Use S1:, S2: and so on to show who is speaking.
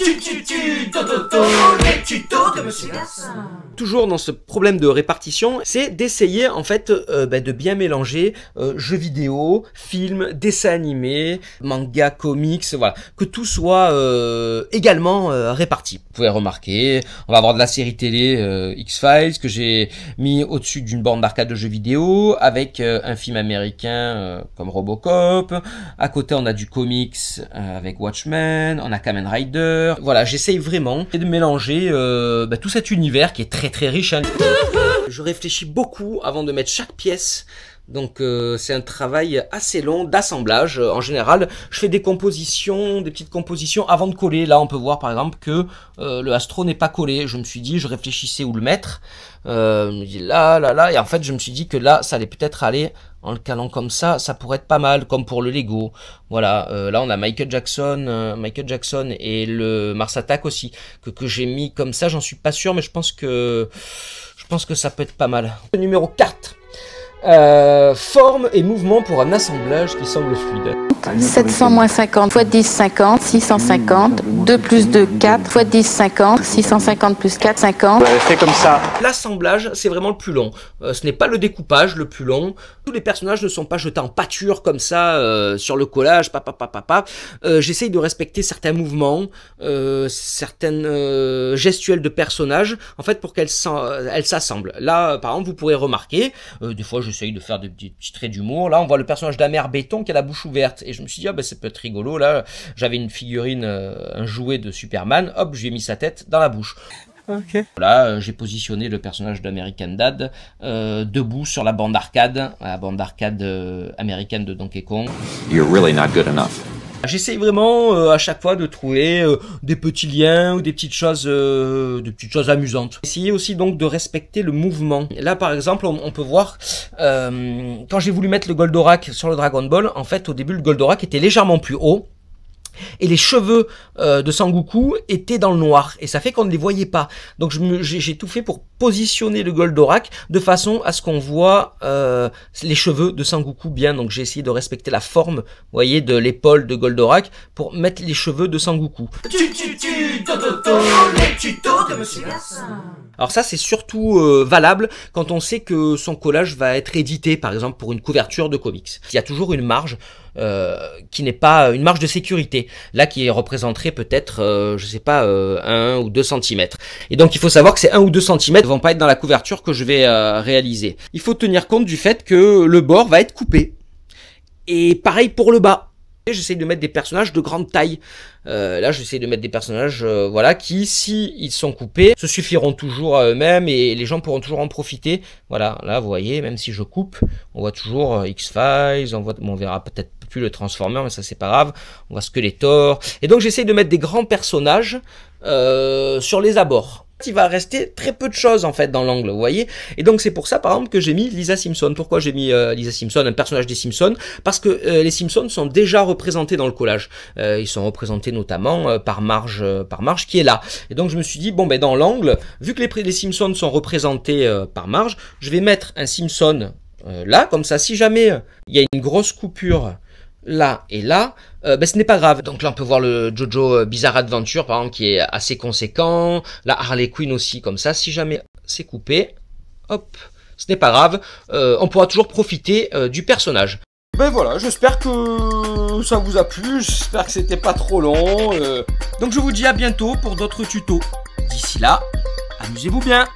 S1: Les tutos de Monsieur Garçon. Toujours dans ce problème de répartition, c'est d'essayer en fait de bien mélanger jeux vidéo, films, dessins animés, manga, comics, voilà, que tout soit également réparti. Vous pouvez remarquer, on va avoir de la série télé X-Files que j'ai mis au-dessus d'une borne d'arcade de jeux vidéo, avec un film américain comme Robocop. À côté, on a du comics avec Watchmen, on a Kamen Rider. Voilà, j'essaye vraiment de mélanger tout cet univers qui est très riche. Hein. Je réfléchis beaucoup avant de mettre chaque pièce. Donc c'est un travail assez long d'assemblage. En général, je fais des compositions, des petites compositions avant de coller. Là, on peut voir par exemple que le Astro n'est pas collé. Je me suis dit, je réfléchissais où le mettre. Je me dis là. Et en fait, je me suis dit que là, ça allait peut-être aller en le calant comme ça pourrait être pas mal, comme pour le Lego. Voilà, là on a Michael Jackson et le Mars Attack aussi, que j'ai mis comme ça. J'en suis pas sûr, mais je pense que ça peut être pas mal. Le numéro 4. Forme et mouvement pour un assemblage qui semble fluide.
S2: 700 moins 50 x 10, 50, 650, 2 plus 2, 4, x 10, 50, 650 plus 4, 50.
S3: Fait comme ça.
S1: L'assemblage, c'est vraiment le plus long. Ce n'est pas le découpage le plus long. Tous les personnages ne sont pas jetés en pâture comme ça sur le collage. J'essaye de respecter certains mouvements, certaines gestuelles de personnages, en fait, pour qu'elles s'assemblent. Là, par exemple, vous pourrez remarquer, des fois, j'essaye de faire des petits traits d'humour. Là, on voit le personnage d'Amer Béton qui a la bouche ouverte. Et je me suis dit, ça peut être rigolo. Là, j'avais une figurine, un jouet de Superman. Hop, je lui ai mis sa tête dans la bouche.
S3: Ok.
S1: Voilà, j'ai positionné le personnage d'American Dad debout sur la bande d'arcade américaine de Donkey Kong.
S4: You're really not good enough.
S1: J'essaye vraiment à chaque fois de trouver des petits liens ou des petites choses amusantes. Essayez aussi donc de respecter le mouvement. Là par exemple on peut voir quand j'ai voulu mettre le Goldorak sur le Dragon Ball, en fait au début le Goldorak était légèrement plus haut. Et les cheveux de Sangoku étaient dans le noir. Et ça fait qu'on ne les voyait pas. Donc j'ai tout fait pour positionner le Goldorak de façon à ce qu'on voit les cheveux de Sangoku bien. Donc j'ai essayé de respecter la forme, vous voyez, de l'épaule de Goldorak pour mettre les cheveux de Sangoku. Les tutos de Monsieur Garçon. Alors ça c'est surtout valable quand on sait que son collage va être édité, par exemple pour une couverture de comics. Il y a toujours une marge qui n'est pas une marge de sécurité, là qui représenterait peut-être, je sais pas, 1 ou 2 cm. Et donc il faut savoir que ces 1 ou 2 cm ne vont pas être dans la couverture que je vais réaliser. Il faut tenir compte du fait que le bord va être coupé. Et pareil pour le bas. J'essaie de mettre des personnages de grande taille. Là, j'essaie de mettre des personnages voilà, qui, si ils sont coupés, se suffiront toujours à eux-mêmes et les gens pourront toujours en profiter. Voilà, là, vous voyez, même si je coupe, on voit toujours X-Files, on verra peut-être plus le Transformer, mais ça, c'est pas grave. On voit Skeletor. Et donc, j'essaie de mettre des grands personnages sur les abords. Il va rester très peu de choses en fait dans l'angle, vous voyez. Et donc c'est pour ça par exemple que j'ai mis Lisa Simpson. Pourquoi j'ai mis Lisa Simpson, un personnage des Simpsons? Parce que les Simpsons sont déjà représentés dans le collage. Ils sont représentés notamment par Marge qui est là. Et donc je me suis dit bon dans l'angle, vu que les Simpsons sont représentés par Marge, je vais mettre un Simpson là, comme ça. Si jamais il y a une grosse coupure là et là, ce n'est pas grave. Donc là on peut voir le Jojo Bizarre Adventure par exemple qui est assez conséquent, la Harley Quinn aussi comme ça. Si jamais c'est coupé, hop, ce n'est pas grave, on pourra toujours profiter du personnage. Voilà, j'espère que ça vous a plu, j'espère que c'était pas trop long. Donc je vous dis à bientôt pour d'autres tutos. D'ici là, amusez-vous bien.